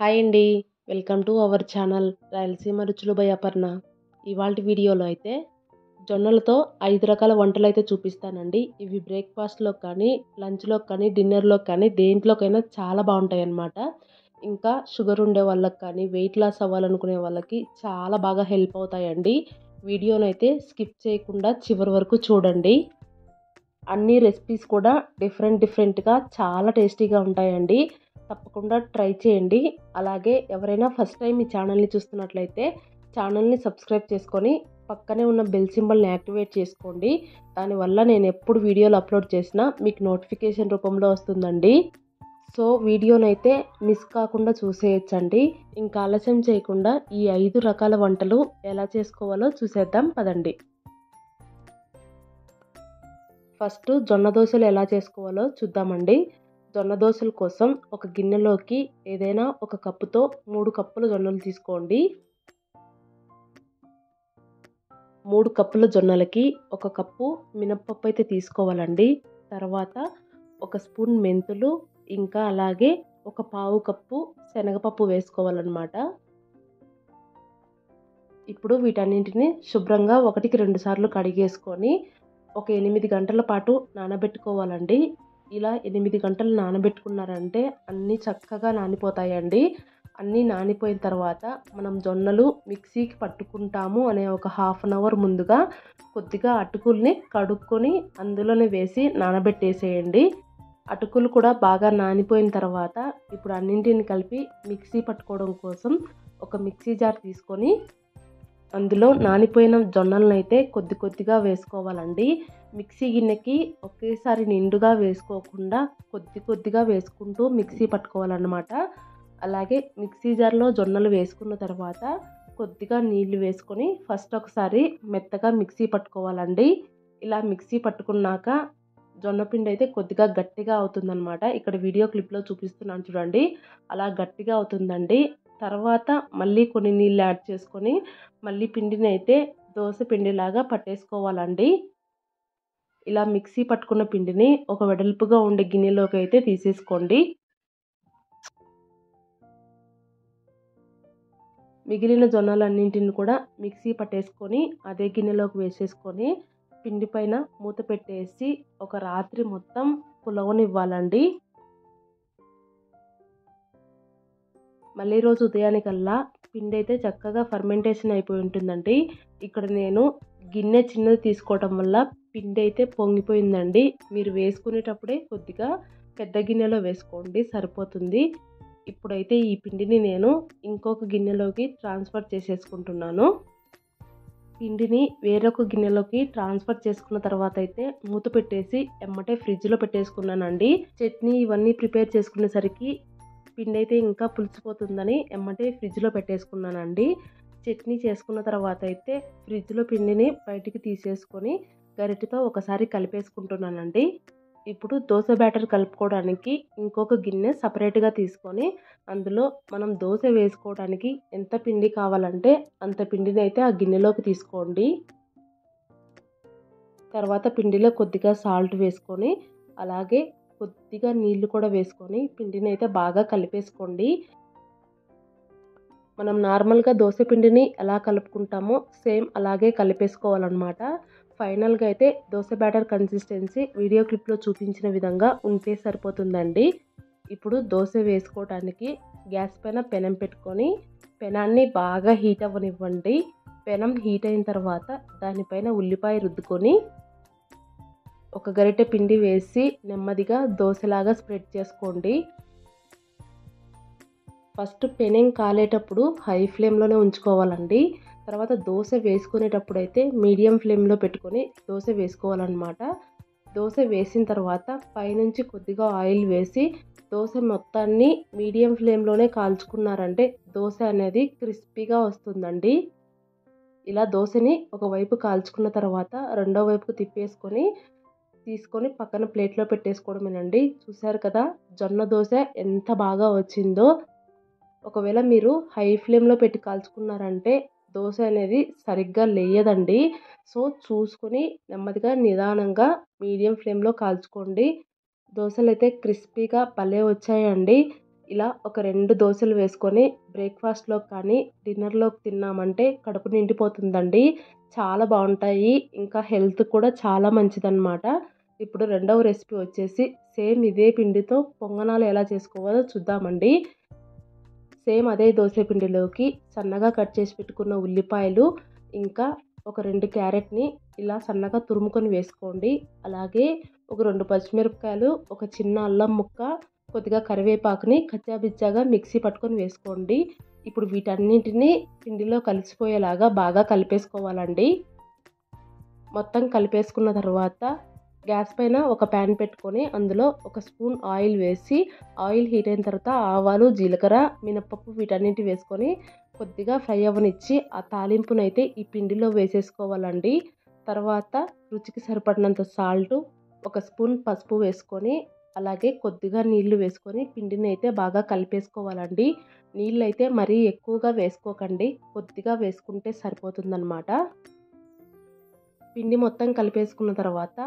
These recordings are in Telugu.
హాయ్ అండి. Welcome to our channel Rayalaseema రుచులు బై అపర్ణ. ఇవాల్టి వీడియోలో అయితే జొన్నలతో 5 రకాల వంటలైతే చూపిస్తానండి. ఇవి బ్రేక్‌ఫాస్ట్‌లోకి కానీ, లంచ్‌లోకి కానీ, డిన్నర్‌లోకి కానీ దేంట్లోకైనా చాలా బావుంటాయన్నమాట. ఇంకా షుగర్ ఉండే వాళ్ళకి కానీ, వెయిట్ లాస్ అవ్వాలనుకునే వాళ్ళకి చాలా బాగా హెల్ప్ అవుతాయండి. వీడియోనైతే స్కిప్ చేయకుండా చివరి వరకు చూడండి. అన్ని రెసిపీస్ కూడా డిఫరెంట్‌గా చాలా టేస్టీగా ఉంటాయండి. తప్పకుండా ట్రై చేయండి. అలాగే ఎవరైనా ఫస్ట్ టైం ఈ ఛానల్‌ని చూస్తున్నట్లయితే ఛానల్‌ని సబ్స్క్రైబ్ చేసుకొని పక్కనే ఉన్న బెల్ సింబల్‌ని యాక్టివేట్ చేసుకోండి. దానివల్ల నేను ఎప్పుడు వీడియోలు అప్లోడ్ చేసినా మీకు నోటిఫికేషన్ రూపంలో వస్తుందండి. సో వీడియోనైతే మిస్ కాకుండా చూసేయొచ్చండి. ఇంకా ఆలస్యం చేయకుండా ఈ 5 రకాల వంటలు ఎలా చేసుకోవాలో చూసేద్దాం పదండి. ఫస్ట్ జొన్న దోసలు ఎలా చేసుకోవాలో చూద్దామండి. జొన్న దోసల కోసం ఒక గిన్నెలోకి ఏదైనా ఒక కప్పుతో 3 కప్పుల జొన్నలు తీసుకోండి. 3 కప్పుల జొన్నలకి ఒక కప్పు మినప్పప్పు అయితే తీసుకోవాలండి. తర్వాత ఒక స్పూన్ మెంతులు, ఇంకా అలాగే ఒక పావు కప్పు శనగపప్పు వేసుకోవాలన్నమాట. ఇప్పుడు వీటన్నింటిని శుభ్రంగా 1కి 2 సార్లు కడిగేసుకొని ఒక 8 గంటల పాటు నానబెట్టుకోవాలండి. ఇలా 8 గంటలు నానబెట్టుకున్నారంటే అన్నీ చక్కగా నానిపోతాయండి. అన్నీ నానిపోయిన తర్వాత మనం జొన్నలు మిక్సీకి పట్టుకుంటాము అనే ఒక హాఫ్ అన్ అవర్ ముందుగా కొద్దిగా అటుకుల్ని కడుక్కొని అందులోనే వేసి నానబెట్టేసేయండి. అటుకులు కూడా బాగా నానిపోయిన తర్వాత ఇప్పుడు అన్నింటిని కలిపి మిక్సీ పట్టుకోవడం కోసం ఒక మిక్సీ జార్ తీసుకొని అందులో నానిపోయిన జొన్నలనైతే కొద్దిగా వేసుకోవాలండి. మిక్సీ గిన్నెకి ఒకేసారి నిండుగా వేసుకోకుండా కొద్దిగా వేసుకుంటూ మిక్సీ పట్టుకోవాలన్నమాట. అలాగే మిక్సీ జార్లో జొన్నలు వేసుకున్న తర్వాత కొద్దిగా నీళ్లు వేసుకొని ఫస్ట్ ఒకసారి మెత్తగా మిక్సీ పట్టుకోవాలండి. ఇలా మిక్సీ పట్టుకున్నాక జొన్న పిండి అయితే కొద్దిగా గట్టిగా అవుతుందన్నమాట. ఇక్కడ వీడియో క్లిప్లో చూపిస్తున్నాను చూడండి. అలా గట్టిగా అవుతుందండి. తర్వాత మళ్ళీ కొన్ని నీళ్ళు యాడ్ చేసుకొని మళ్ళీ పిండిని అయితే దోస పిండిలాగా పట్టేసుకోవాలండి. ఇలా మిక్సీ పట్టుకున్న పిండిని ఒక వెడల్పుగా ఉండే గిన్నెలోకి అయితే తీసేసుకోండి. మిగిలిన జొన్నలన్నింటిని కూడా మిక్సీ పట్టేసుకొని అదే గిన్నెలోకి వేసేసుకొని పిండి పైన మూత పెట్టేసి ఒక రాత్రి మొత్తం పులవనివ్వాలండి. మళ్ళీ రోజు ఉదయానికల్లా పిండి అయితే చక్కగా ఫర్మెంటేషన్ అయిపోయి ఉంటుందండి. ఇక్కడ నేను గిన్నె చిన్నది తీసుకోవడం వల్ల పిండి అయితే పొంగిపోయిందండి. మీరు వేసుకునేటప్పుడే కొద్దిగా పెద్ద గిన్నెలో వేసుకోండి, సరిపోతుంది. ఇప్పుడైతే ఈ పిండిని నేను ఇంకొక గిన్నెలోకి ట్రాన్స్ఫర్ చేసేసుకుంటున్నాను. పిండిని వేరొక గిన్నెలోకి ట్రాన్స్ఫర్ చేసుకున్న తర్వాత అయితే మూత పెట్టేసి ఎమ్మటే ఫ్రిడ్జ్లో పెట్టేసుకున్నానండి. చట్నీ ఇవన్నీ ప్రిపేర్ చేసుకునేసరికి పిండి అయితే ఇంకా పులిసిపోతుందని ఎమ్మటే ఫ్రిడ్జ్లో పెట్టేసుకున్నానండి. చట్నీ చేసుకున్న తర్వాత అయితే ఫ్రిడ్జ్లో పిండిని బయటికి తీసేసుకొని గరిటెతో ఒకసారి కలిపేసుకుంటున్నానండి. ఇప్పుడు దోశ బ్యాటర్ కలుపుకోవడానికి ఇంకొక గిన్నె సపరేట్గా తీసుకొని అందులో మనం దోశ వేసుకోవడానికి ఎంత పిండి కావాలంటే అంత పిండిని అయితే ఆ గిన్నెలోకి తీసుకోండి. తర్వాత పిండిలో కొద్దిగా సాల్ట్ వేసుకొని అలాగే కొద్దిగా నీళ్లు కూడా వేసుకొని పిండిని అయితే బాగా కలిపేసుకోండి. మనం నార్మల్గా దోశ పిండిని ఎలా కలుపుకుంటామో సేమ్ అలాగే కలిపేసుకోవాలన్నమాట. ఫైనల్గా అయితే దోశ బ్యాటర్ కన్సిస్టెన్సీ వీడియో క్లిప్లో చూపించిన విధంగా ఉంటే సరిపోతుందండి. ఇప్పుడు దోశ వేసుకోవడానికి గ్యాస్ పైన పెనం పెట్టుకొని పెనాన్ని బాగా హీట్ అవ్వనివ్వండి. పెనం హీట్ అయిన తర్వాత దానిపైన ఉల్లిపాయ రుద్దుకొని ఒక గరిటె పిండి వేసి నెమ్మదిగా దోశలాగా స్ప్రెడ్ చేసుకోండి. ఫస్ట్ పెనం కాలేటప్పుడు హై ఫ్లేమ్లోనే ఉంచుకోవాలండి. తర్వాత దోశ వేసుకునేటప్పుడు అయితే మీడియం ఫ్లేమ్లో పెట్టుకొని దోశ వేసుకోవాలన్నమాట. దోశ వేసిన తర్వాత పైనుంచి కొద్దిగా ఆయిల్ వేసి దోశ మొత్తాన్ని మీడియం ఫ్లేమ్లోనే కాల్చుకున్నారంటే దోశ అనేది క్రిస్పీగా వస్తుందండి. ఇలా దోశని ఒకవైపు కాల్చుకున్న తర్వాత రెండో వైపుకు తీసుకొని పక్కన ప్లేట్లో పెట్టేసుకోవడమేనండి. చూసారు కదా జొన్న దోశ ఎంత బాగా వచ్చిందో. ఒకవేళ మీరు హై ఫ్లేమ్లో పెట్టి కాల్చుకున్నారంటే దోశ అనేది సరిగ్గా లేయదండి. సో చూసుకొని నెమ్మదిగా నిదానంగా మీడియం ఫ్లేమ్లో కాల్చుకోండి. దోశలు అయితే క్రిస్పీగా భలే వచ్చాయండి. ఇలా ఒక 2 దోసలు వేసుకొని బ్రేక్‌ఫాస్ట్‌లోకి కానీ, డిన్నర్‌లోకి తిన్నామంటే కడుపు నిండిపోతుందండి. చాలా బావుంటాయి. ఇంకా హెల్త్ కూడా చాలా మంచిదనమాట. ఇప్పుడు రెండవ రెసిపీ వచ్చేసి సేమ్ ఇదే పిండితో పొంగనాలు ఎలా చేసుకోవాలో చూద్దామండి. సేమ్ అదే దోస పిండిలోకి సన్నగా కట్ చేసి పెట్టుకున్న ఉల్లిపాయలు, ఇంకా ఒక 2 క్యారెట్‌ని ఇలా సన్నగా తురుముకొని వేసుకోండి. అలాగే ఒక 2 పచ్చిమిరపకాయలు, ఒక చిన్న అల్లం ముక్క, కొద్దిగా కరివేపాకుని కచ్చాబిచ్చాగా మిక్సీ పట్టుకొని వేసుకోండి. ఇప్పుడు వీటన్నింటిని పిండిలో కలిసిపోయేలాగా బాగా కలిపేసుకోవాలండి. మొత్తం కలిపేసుకున్న తర్వాత గ్యాస్ పైన ఒక ప్యాన్ పెట్టుకొని అందులో ఒక స్పూన్ ఆయిల్ వేసి, ఆయిల్ హీట్ అయిన తర్వాత ఆవాలు, జీలకర్ర, మినపప్పు వీటన్నిటి వేసుకొని కొద్దిగా ఫ్రై అవ్వనిచ్చి ఆ తాలింపునైతే ఈ పిండిలో వేసేసుకోవాలండి. తర్వాత రుచికి సరిపడినంత సాల్టు, ఒక స్పూన్ పసుపు వేసుకొని, అలాగే కొద్దిగా నీళ్లు వేసుకొని పిండిని అయితే బాగా కలిపేసుకోవాలండి. నీళ్ళైతే మరీ ఎక్కువగా వేసుకోకండి, కొద్దిగా వేసుకుంటే సరిపోతుందన్నమాట. పిండి మొత్తం కలిపేసుకున్న తర్వాత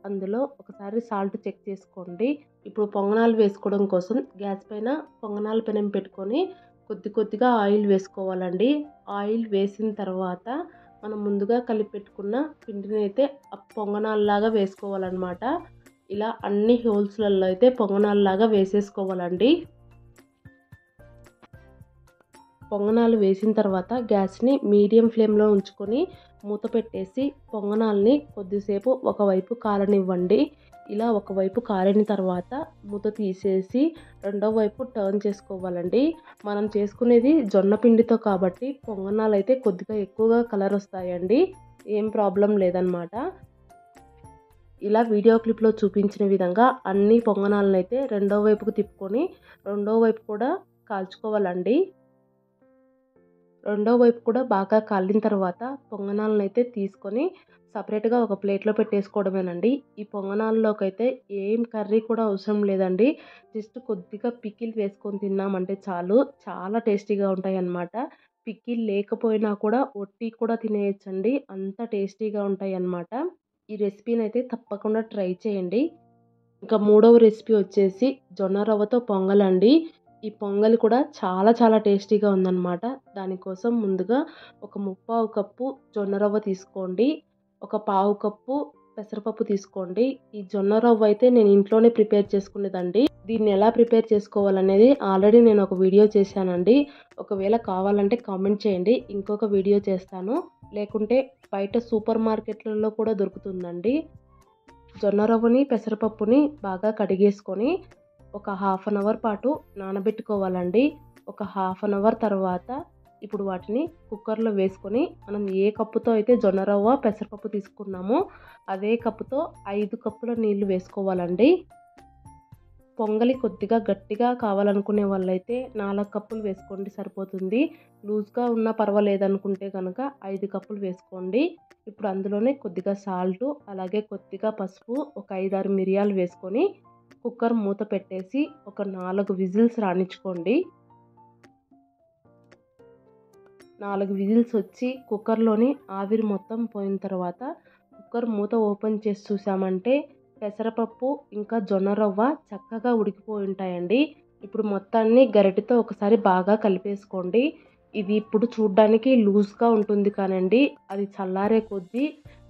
అందులో ఒకసారి సాల్ట్ చెక్ చేసుకోండి. ఇప్పుడు పొంగనాలు వేసుకోవడం కోసం గ్యాస్ పైన పొంగనాల పెనం పెట్టుకొని కొద్దిగా ఆయిల్ వేసుకోవాలండి. ఆయిల్ వేసిన తర్వాత మనం ముందుగా కలిపి పెట్టుకున్న పిండిని అయితే పొంగనాల్లాగా వేసుకోవాలన్నమాట. ఇలా అన్ని హోల్స్లలో అయితే పొంగనాల్లాగా వేసేసుకోవాలండి. పొంగనాలు వేసిన తర్వాత గ్యాస్ని మీడియం ఫ్లేమ్లో ఉంచుకొని మూత పెట్టేసి పొంగనాల్ని కొద్దిసేపు ఒకవైపు కాలనివ్వండి. ఇలా ఒకవైపు కాలిన తర్వాత మూత తీసేసి రెండో వైపు టర్న్ చేసుకోవాలండి. మనం చేసుకునేది జొన్న పిండితో కాబట్టి పొంగనాలు అయితే కొద్దిగా ఎక్కువగా కలర్ వస్తాయండి. ఏం ప్రాబ్లం లేదనమాట. ఇలా వీడియో క్లిప్లో చూపించిన విధంగా అన్ని పొంగనాలను అయితే రెండో వైపుకు తిప్పుకొని రెండో వైపు కూడా కాల్చుకోవాలండి. రెండో వైపు కూడా బాగా కాలిన తర్వాత పొంగనాలను అయితే తీసుకొని సపరేట్గా ఒక ప్లేట్లో పెట్టేసుకోవడమేనండి. ఈ పొంగనాల్లోకి అయితే ఏం కర్రీ కూడా అవసరం లేదండి. జస్ట్ కొద్దిగా పికిల్ వేసుకొని తిన్నామంటే చాలు, చాలా టేస్టీగా ఉంటాయి అన్నమాట. పికిల్ లేకపోయినా కూడా ఒట్టి కూడా తినేయచ్చండి, అంత టేస్టీగా ఉంటాయి అన్నమాట. ఈ రెసిపీని అయితే తప్పకుండా ట్రై చేయండి. ఇంకా మూడవ రెసిపీ వచ్చేసి జొన్న రవ్వతో పొంగలండి. ఈ పొంగల్ కూడా చాలా టేస్టీగా ఉందన్నమాట. దానికోసం ముందుగా ఒక ముప్పావు కప్పు జొన్న రవ్వ తీసుకోండి. ఒక పావు కప్పు పెసరపప్పు తీసుకోండి. ఈ జొన్న రవ్వ అయితే నేను ఇంట్లోనే ప్రిపేర్ చేసుకునేదండి. దీన్ని ఎలా ప్రిపేర్ చేసుకోవాలనేది ఆల్రెడీ నేను ఒక వీడియో చేశానండి. ఒకవేళ కావాలంటే కామెంట్ చేయండి, ఇంకొక వీడియో చేస్తాను. లేకుంటే బయట సూపర్ మార్కెట్లలో కూడా దొరుకుతుందండి. జొన్న రవ్వని, పెసరపప్పుని బాగా కడిగేసుకొని ఒక హాఫ్ అన్ అవర్ పాటు నానబెట్టుకోవాలండి. ఒక హాఫ్ అన్ అవర్ తర్వాత ఇప్పుడు వాటిని కుక్కర్లో వేసుకొని మనం ఏ కప్పుతో అయితే జొన్న రవ్వ, పెసరపప్పు తీసుకున్నామో అదే కప్పుతో 5 కప్పుల నీళ్లు వేసుకోవాలండి. పొంగలి కొద్దిగా గట్టిగా కావాలనుకునే వాళ్ళైతే 4 కప్పులు వేసుకోండి సరిపోతుంది. లూజ్గా ఉన్నా పర్వాలేదనుకుంటే కనుక 5 కప్పులు వేసుకోండి. ఇప్పుడు అందులోనే కొద్దిగా సాల్టు, అలాగే కొద్దిగా పసుపు, ఒక 5, 6 మిరియాలు వేసుకొని కుక్కర్ మూత పెట్టేసి ఒక 4 విజిల్స్ రానిచ్చుకోండి. 4 విజిల్స్ వచ్చి కుక్కర్లోని ఆవిరి మొత్తం పోయిన తర్వాత కుక్కర్ మూత ఓపెన్ చేసి చూసామంటే పెసరపప్పు ఇంకా జొన్న రవ్వ చక్కగా ఉడికిపోయి ఉంటాయండి. ఇప్పుడు మొత్తాన్ని గరిటెతో ఒకసారి బాగా కలిపేసుకోండి. ఇది ఇప్పుడు చూడ్డానికి లూజ్గా ఉంటుంది కానండి, అది చల్లారే కొద్దీ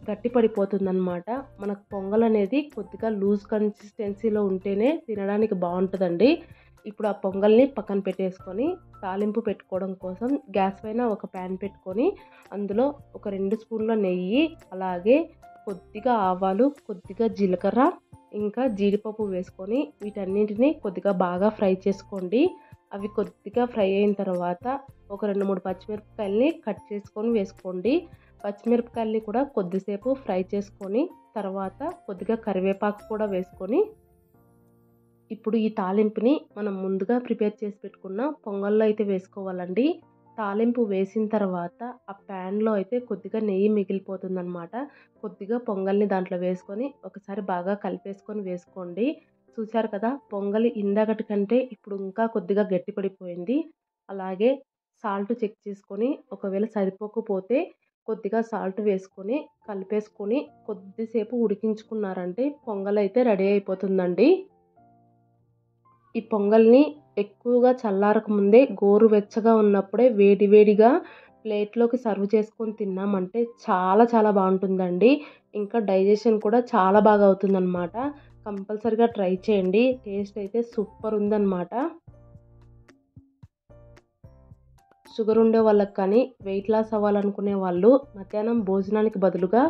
గట్టి పడిపోతుందన్నమాట. మనకు పొంగల్ అనేది కొద్దిగా లూజ్ కన్సిస్టెన్సీలో ఉంటేనే తినడానికి బాగుంటుందండి. ఇప్పుడు ఆ పొంగల్ని పక్కన పెట్టేసుకొని తాలింపు పెట్టుకోవడం కోసం గ్యాస్ పైన ఒక ప్యాన్ పెట్టుకొని అందులో ఒక 2 స్పూన్ల నెయ్యి, అలాగే కొద్దిగా ఆవాలు, కొద్దిగా జీలకర్ర, ఇంకా జీడిపప్పు వేసుకొని వీటన్నింటినీ కొద్దిగా బాగా ఫ్రై చేసుకోండి. అవి కొద్దిగా ఫ్రై అయిన తర్వాత ఒక 2, 3 పచ్చిమిరపకాయలని కట్ చేసుకొని వేసుకోండి. పచ్చిమిరపకాయలని కూడా కొద్దిసేపు ఫ్రై చేసుకొని తర్వాత కొద్దిగా కరివేపాకు కూడా వేసుకొని ఇప్పుడు ఈ తాలింపుని మనం ముందుగా ప్రిపేర్ చేసి పెట్టుకున్న పొంగల్లో అయితే వేసుకోవాలండి. తాలింపు వేసిన తర్వాత ఆ ప్యాన్లో అయితే కొద్దిగా నెయ్యి మిగిలిపోతుందన్నమాట. కొద్దిగా పొంగల్ని దాంట్లో వేసుకొని ఒకసారి బాగా కలిపేసుకొని వేసుకోండి. చూశారు కదా, పొంగలి ఇందాకటి కంటే ఇప్పుడు ఇంకా కొద్దిగా గట్టిపడిపోయింది. అలాగే సాల్ట్ చెక్ చేసుకొని ఒకవేళ సరిపోకపోతే కొద్దిగా సాల్ట్ వేసుకొని కలిపేసుకొని కొద్దిసేపు ఉడికించుకున్నారంటే పొంగల్ అయితే రెడీ అయిపోతుందండి. ఈ పొంగల్ని ఎక్కువగా చల్లారక ముందే గోరువెచ్చగా ఉన్నప్పుడే వేడి వేడిగా ప్లేట్లోకి సర్వ్ చేసుకొని తిన్నామంటే చాలా చాలా బాగుంటుందండి. ఇంకా డైజెషన్ కూడా చాలా బాగా అవుతుందన్నమాట. కంపల్సరిగా ట్రై చేయండి. టేస్ట్ అయితే సూపర్ ఉందన్నమాట. షుగర్ ఉండే వాళ్ళకి కానీ వెయిట్ లాస్ అవ్వాలనుకునే వాళ్ళు మధ్యాహ్నం భోజనానికి బదులుగా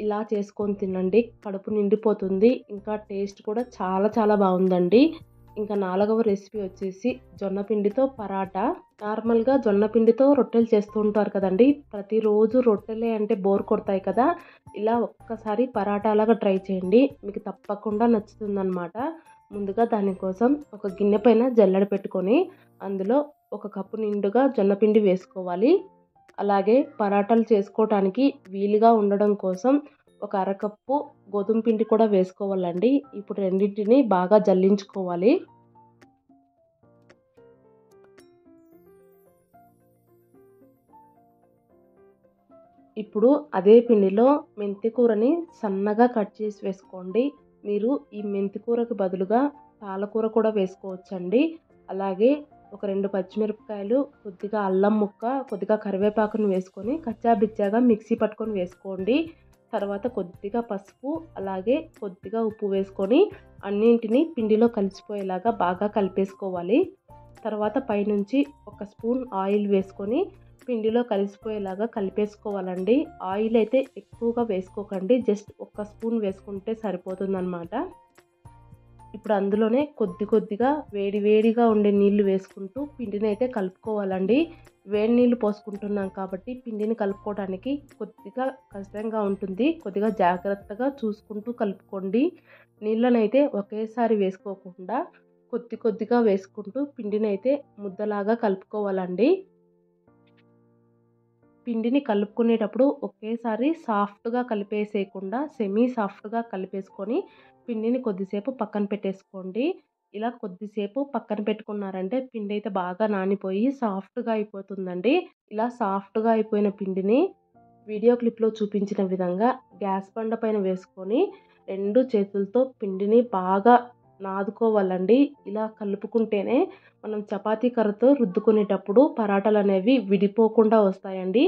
ఇలా చేసుకొని తినండి. కడుపు నిండిపోతుంది. ఇంకా టేస్ట్ కూడా చాలా చాలా బాగుందండి. ఇంకా 4వ రెసిపీ వచ్చేసి జొన్న పిండితో పరాటా. నార్మల్గా జొన్న పిండితో రొట్టెలు చేస్తూ ఉంటారు కదండి. ప్రతిరోజు రొట్టెలే అంటే బోర్ కొడతాయి కదా. ఇలా ఒక్కసారి పరాటాలాగా ట్రై చేయండి. మీకు తప్పకుండా నచ్చుతుందన్నమాట. ముందుగా దానికోసం ఒక గిన్నె పైన జల్లెడ పెట్టుకొని అందులో ఒక కప్పు నిండుగా జొన్నపిండి వేసుకోవాలి. అలాగే పరాటాలు చేసుకోవటానికి వీలుగా ఉండడం కోసం ఒక అరకప్పు గోధుమ పిండి కూడా వేసుకోవాలండి. ఇప్పుడు రెండింటిని బాగా జల్లించుకోవాలి. ఇప్పుడు అదే పిండిలో మెంతి కూరని సన్నగా కట్ చేసి వేసుకోండి. మీరు ఈ మెంతి కూరకు బదులుగా పాలకూర కూడా వేసుకోవచ్చండి. అలాగే ఒక 2 పచ్చిమిరపకాయలు, కొద్దిగా అల్లం ముక్క, కొద్దిగా కరివేపాకును వేసుకొని కచ్చా బిచ్చాగా మిక్సీ పట్టుకొని వేసుకోండి. తర్వాత కొద్దిగా పసుపు, అలాగే కొద్దిగా ఉప్పు వేసుకొని అన్నింటినీ పిండిలో కలిసిపోయేలాగా బాగా కలిపేసుకోవాలి. తర్వాత పైనుంచి ఒక స్పూన్ ఆయిల్ వేసుకొని పిండిలో కలిసిపోయేలాగా కలిపేసుకోవాలండి. ఆయిల్ అయితే ఎక్కువగా వేసుకోకండి. జస్ట్ ఒక స్పూన్ వేసుకుంటే సరిపోతుందన్నమాట. ఇప్పుడు అందులోనే కొద్దిగా వేడిగా ఉండే నీళ్లు వేసుకుంటూ పిండిని అయితే కలుపుకోవాలండి. వేడి నీళ్ళు పోసుకుంటున్నాం కాబట్టి పిండిని కలుపుకోవడానికి కొద్దిగా కష్టంగా ఉంటుంది. కొద్దిగా జాగ్రత్తగా చూసుకుంటూ కలుపుకోండి. నీళ్ళనైతే ఒకేసారి వేసుకోకుండా కొద్దిగా వేసుకుంటూ పిండిని అయితే ముద్దలాగా కలుపుకోవాలండి. పిండిని కలుపుకునేటప్పుడు ఒకేసారి సాఫ్ట్గా కలిపేసేయకుండా సెమీ సాఫ్ట్గా కలిపేసుకొని పిండిని కొద్దిసేపు పక్కన పెట్టేసుకోండి. ఇలా కొద్దిసేపు పక్కన పెట్టుకున్నారంటే పిండి అయితే బాగా నానిపోయి సాఫ్ట్గా అయిపోతుందండి. ఇలా సాఫ్ట్గా అయిపోయిన పిండిని వీడియో క్లిప్లో చూపించిన విధంగా గ్యాస్ బండ పైన వేసుకొని 2 చేతులతో పిండిని బాగా నాదుకోవాలండి. ఇలా కలుపుకుంటేనే మనం చపాతీ కర్రతో రుద్దుకునేటప్పుడు పరాటాలు అనేవి విడిపోకుండా వస్తాయండి.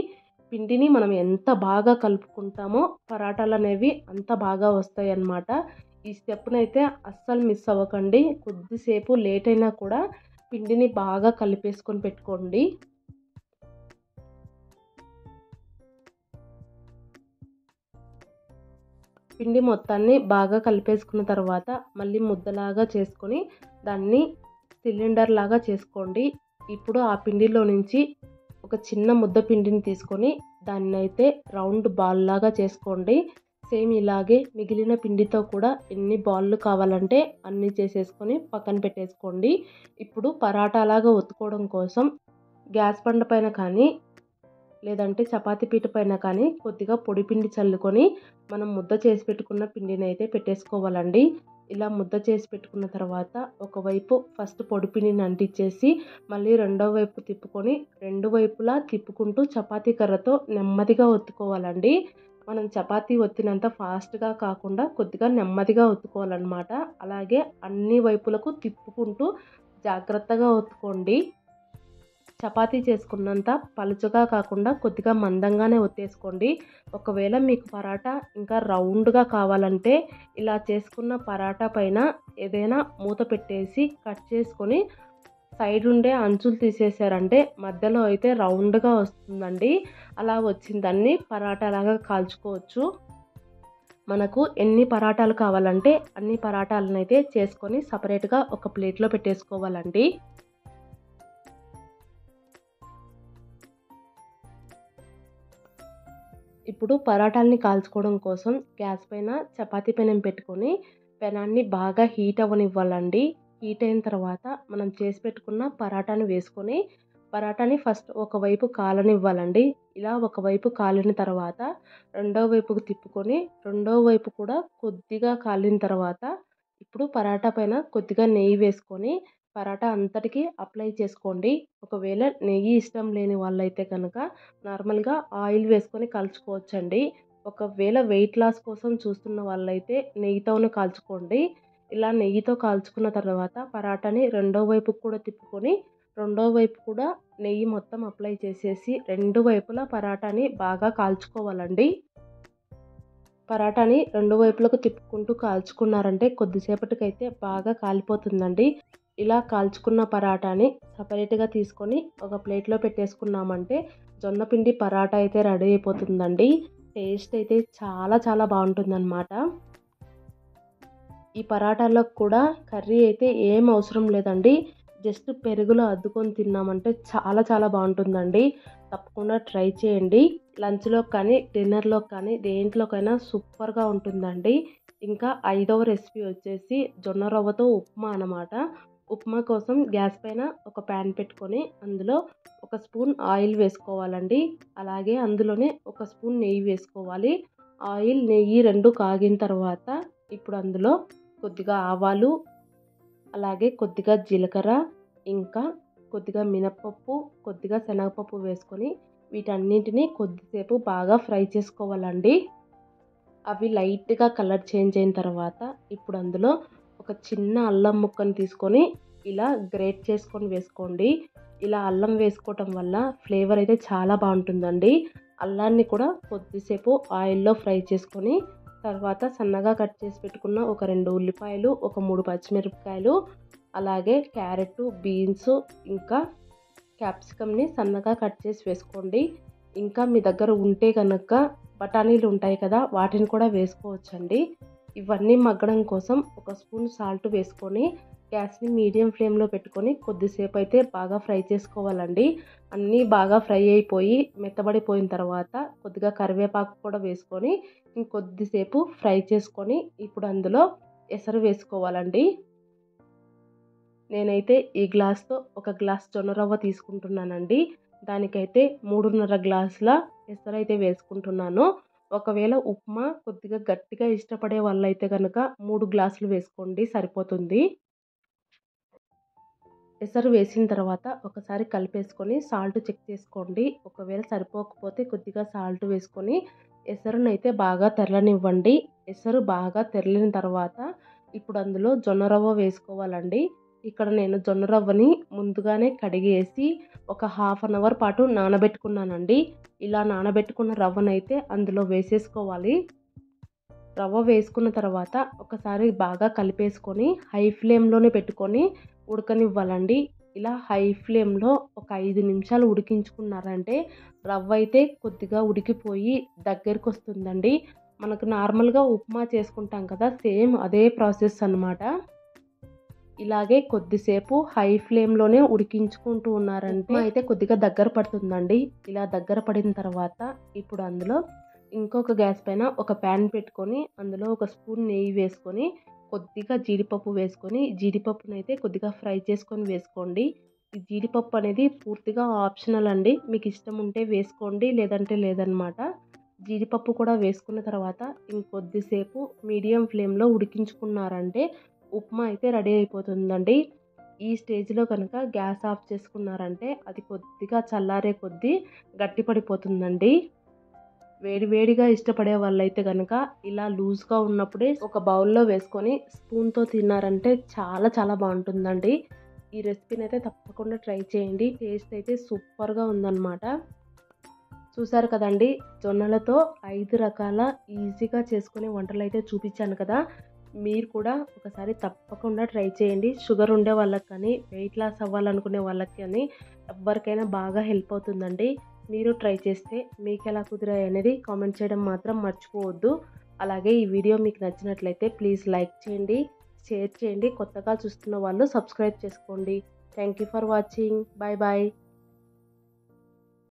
పిండిని మనం ఎంత బాగా కలుపుకుంటామో పరాటాలు అనేవి అంత బాగా వస్తాయి అన్నమాట. ఈ స్టెప్‌నైతే అస్సలు మిస్ అవ్వకండి. కొద్దిసేపు లేట్ అయినా కూడా పిండిని బాగా కలిపేసుకొని పెట్టుకోండి. పిండి మొత్తాన్ని బాగా కలిపేసుకున్న తర్వాత మళ్ళీ ముద్దలాగా చేసుకొని దాన్ని సిలిండర్ లాగా చేసుకోండి. ఇప్పుడు ఆ పిండిలో నుంచి ఒక చిన్న ముద్ద పిండిని తీసుకొని దాన్నైతే రౌండ్ బాల్ లాగా చేసుకోండి. సేమ్ ఇలాగే మిగిలిన పిండితో కూడా ఎన్ని బాల్లు కావాలంటే అన్నీ చేసేసుకొని పక్కన పెట్టేసుకోండి. ఇప్పుడు పరాటాలాగా ఒత్తుకోవడం కోసం గ్యాస్ బండ పైన కానీ లేదంటే చపాతీ పీట పైన కానీ కొద్దిగా పొడి పిండి చల్లుకొని మనం ముద్ద చేసి పెట్టుకున్న పిండిని అయితే పెట్టేసుకోవాలండి. ఇలా ముద్ద చేసి పెట్టుకున్న తర్వాత ఒకవైపు ఫస్ట్ పొడి పిండిని అంటించేసి మళ్ళీ రెండో వైపు తిప్పుకొని 2 వైపులా తిప్పుకుంటూ చపాతీ కర్రతో నెమ్మదిగా ఒత్తుకోవాలండి. మనం చపాతీ ఒత్తినంత ఫాస్ట్గా కాకుండా కొద్దిగా నెమ్మదిగా ఒత్తుకోవాలన్నమాట. అలాగే అన్ని వైపులకు తిప్పుకుంటూ జాగ్రత్తగా ఒత్తుకోండి. చపాతీ చేసుకున్నంత పలుచగా కాకుండా కొద్దిగా మందంగానే ఒత్తేసుకోండి. ఒకవేళ మీకు పరాటా ఇంకా రౌండ్గా కావాలంటే ఇలా చేసుకున్న పరాటా పైన ఏదైనా మూత పెట్టేసి కట్ చేసుకొని సైడ్ ఉండే అంచులు తీసేసారంటే మధ్యలో అయితే రౌండ్గా వస్తుందండి. అలా వచ్చిన దాన్ని పరాటాలాగా కాల్చుకోవచ్చు. మనకు ఎన్ని పరాటాలు కావాలంటే అన్ని పరాటాలను అయితే చేసుకొని సపరేట్గా ఒక ప్లేట్లో పెట్టేసుకోవాలండి. ఇప్పుడు పరాటాలని కాల్చుకోవడం కోసం గ్యాస్ పైన చపాతీ పెనం పెట్టుకొని పెనాన్ని బాగా హీట్ అవ్వనివ్వాలండి. హీట్ అయిన తర్వాత మనం చేసి పెట్టుకున్న పరాటాని వేసుకొని పరాటాని ఫస్ట్ ఒకవైపు కాలనివ్వాలండి. ఇలా ఒకవైపు కాలిన తర్వాత రెండో వైపుకు తిప్పుకొని రెండో వైపు కూడా కొద్దిగా కాలిన తర్వాత ఇప్పుడు పరాటా పైన కొద్దిగా నెయ్యి వేసుకొని పరాటా అంతటికి అప్లై చేసుకోండి. ఒకవేళ నెయ్యి ఇష్టం లేని వాళ్ళైతే కనుక నార్మల్గా ఆయిల్ వేసుకొని కాల్చుకోవచ్చండి. ఒకవేళ వెయిట్ లాస్ కోసం చూస్తున్న వాళ్ళైతే నెయ్యితోనే కాల్చుకోండి. ఇలా నెయ్యితో కాల్చుకున్న తర్వాత పరాటాని రెండో వైపుకు కూడా తిప్పుకొని రెండో వైపు కూడా నెయ్యి మొత్తం అప్లై చేసేసి రెండు వైపులా పరాటాని బాగా కాల్చుకోవాలండి. పరాటాని రెండు వైపులకు తిప్పుకుంటూ కాల్చుకున్నారంటే కొద్దిసేపటికైతే బాగా కాలిపోతుందండి. ఇలా కాల్చుకున్న పరాటాని సపరేట్గా తీసుకొని ఒక ప్లేట్లో పెట్టేసుకున్నామంటే జొన్నపిండి పరాటా అయితే రెడీ అయిపోతుందండి. టేస్ట్ అయితే చాలా చాలా బాగుంటుందన్నమాట. ఈ పరాటాలకు కూడా కర్రీ అయితే ఏం అవసరం లేదండి. జస్ట్ పెరుగులో అద్దుకొని తిన్నామంటే చాలా చాలా బాగుంటుందండి. తప్పకుండా ట్రై చేయండి. లంచ్లో కానీ డిన్నర్లో కానీ దేంట్లోకైనా సూపర్గా ఉంటుందండి. ఇంకా 5వ రెసిపీ వచ్చేసి జొన్న రవ్వతో ఉప్మా అన్నమాట. ఉప్మా కోసం గ్యాస్ పైన ఒక ప్యాన్ పెట్టుకొని అందులో ఒక స్పూన్ ఆయిల్ వేసుకోవాలండి. అలాగే అందులోనే ఒక స్పూన్ నెయ్యి వేసుకోవాలి. ఆయిల్ నెయ్యి రెండు కాగిన తర్వాత ఇప్పుడు అందులో కొద్దిగా ఆవాలు, అలాగే కొద్దిగా జీలకర్ర, ఇంకా కొద్దిగా మినప్పప్పు, కొద్దిగా శనగపప్పు వేసుకొని వీటన్నింటినీ కొద్దిసేపు బాగా ఫ్రై చేసుకోవాలండి. అవి లైట్గా కలర్ చేంజ్ అయిన తర్వాత ఇప్పుడు అందులో ఒక చిన్న అల్లం ముక్కను తీసుకొని ఇలా గ్రేట్ చేసుకొని వేసుకోండి. ఇలా అల్లం వేసుకోవటం వల్ల ఫ్లేవర్ అయితే చాలా బాగుంటుందండి. అల్లాన్ని కూడా కొద్దిసేపు ఆయిల్లో ఫ్రై చేసుకొని తర్వాత సన్నగా కట్ చేసి పెట్టుకున్న ఒక 2 ఉల్లిపాయలు, ఒక 3 పచ్చిమిరపకాయలు, అలాగే క్యారెట్, బీన్స్, ఇంకా క్యాప్సికమ్ని సన్నగా కట్ చేసి వేసుకోండి. ఇంకా మీ దగ్గర ఉంటే కనుక బఠానీలు ఉంటాయి కదా, వాటిని కూడా వేసుకోవచ్చండి. ఇవన్నీ మగ్గడం కోసం ఒక స్పూన్ సాల్ట్ వేసుకొని గ్యాస్ని మీడియం ఫ్లేమ్లో పెట్టుకొని కొద్దిసేపు అయితే బాగా ఫ్రై చేసుకోవాలండి. అన్నీ బాగా ఫ్రై అయిపోయి మెత్తబడిపోయిన తర్వాత కొద్దిగా కరివేపాకు కూడా వేసుకొని ఇంకొద్దిసేపు ఫ్రై చేసుకొని ఇప్పుడు అందులో ఎసరు వేసుకోవాలండి. నేనైతే ఈ గ్లాస్తో ఒక గ్లాస్ జొన్న రవ్వ తీసుకుంటున్నానండి. దానికైతే 3.5 గ్లాసుల ఎసరు అయితే వేసుకుంటున్నాను. ఒకవేళ ఉప్మా కొద్దిగా గట్టిగా ఇష్టపడే వాళ్ళైతే కనుక 3 గ్లాసులు వేసుకోండి, సరిపోతుంది. ఎసరు వేసిన తర్వాత ఒకసారి కలిపేసుకొని సాల్ట్ చెక్ చేసుకోండి. ఒకవేళ సరిపోకపోతే కొద్దిగా సాల్ట్ వేసుకొని ఎసరునైతే బాగా తెరలనివ్వండి. ఎసరు బాగా తెరలిన తర్వాత ఇప్పుడు అందులో జొన్న రవ్వ వేసుకోవాలండి. ఇక్కడ నేను జొన్న రవ్వని ముందుగానే కడిగేసి ఒక హాఫ్ అన్ అవర్ పాటు నానబెట్టుకున్నానండి. ఇలా నానబెట్టుకున్న రవ్వనైతే అందులో వేసేసుకోవాలి. రవ్వ వేసుకున్న తర్వాత ఒకసారి బాగా కలిపేసుకొని హై ఫ్లేమ్లోనే పెట్టుకొని ఉడకనివ్వాలండి. ఇలా హై ఫ్లేమ్లో ఒక 5 నిమిషాలు ఉడికించుకున్నారంటే రవ్వ అయితే కొద్దిగా ఉడికిపోయి దగ్గరికి వస్తుందండి. మనకు నార్మల్గా ఉప్మా చేసుకుంటాం కదా, సేమ్ అదే ప్రాసెస్ అన్నమాట. ఇలాగే కొద్దిసేపు హై ఫ్లేమ్లోనే ఉడికించుకుంటూ ఉన్నారంటే అయితే కొద్దిగా దగ్గర పడుతుందండి. ఇలా దగ్గర పడిన తర్వాత ఇప్పుడు అందులో ఇంకొక గ్యాస్ పైన ఒక ప్యాన్ పెట్టుకొని అందులో ఒక స్పూన్ నెయ్యి వేసుకొని కొద్దిగా జీడిపప్పు వేసుకొని జీడిపప్పునైతే కొద్దిగా ఫ్రై చేసుకొని వేసుకోండి. ఈ జీడిపప్పు అనేది పూర్తిగా ఆప్షనల్ అండి. మీకు ఇష్టం ఉంటే వేసుకోండి, లేదంటే లేదనమాట. జీడిపప్పు కూడా వేసుకున్న తర్వాత ఇంకొద్దిసేపు మీడియం ఫ్లేమ్లో ఉడికించుకున్నారంటే ఉప్మా అయితే రెడీ అయిపోతుందండి. ఈ స్టేజ్లో కనుక గ్యాస్ ఆఫ్ చేసుకున్నారంటే అది కొద్దిగా చల్లారే కొద్దీ గట్టిపడిపోతుందండి. వేడివేడిగా ఇష్టపడే వాళ్ళైతే కనుక ఇలా లూజ్గా ఉన్నప్పుడే ఒక బౌల్లో వేసుకొని స్పూన్తో తిన్నారంటే చాలా చాలా బాగుంటుందండి. ఈ రెసిపీని అయితే తప్పకుండా ట్రై చేయండి. టేస్ట్ అయితే సూపర్గా ఉందన్నమాట. చూసారు కదండి, జొన్నలతో 5 రకాల ఈజీగా చేసుకునే వంటలు అయితే చూపించాను కదా. మీరు కూడా ఒకసారి తప్పకుండా ట్రై చేయండి. షుగర్ ఉండే వాళ్ళకి కానీ, వెయిట్ లాస్ అవ్వాలనుకునే వాళ్ళకి కానీ ఎవరికైనా బాగా హెల్ప్ అవుతుందండి. మీరు ట్రై చేస్తే మీకు ఎలా కుదిరాయి అనేది కామెంట్ చేయడం మాత్రం మర్చిపోవద్దు. అలాగే ఈ వీడియో మీకు నచ్చినట్లయితే ప్లీజ్ లైక్ చేయండి, షేర్ చేయండి. కొత్తగా చూస్తున్న వాళ్ళు సబ్స్క్రైబ్ చేసుకోండి. Thank you for watching. Bye bye.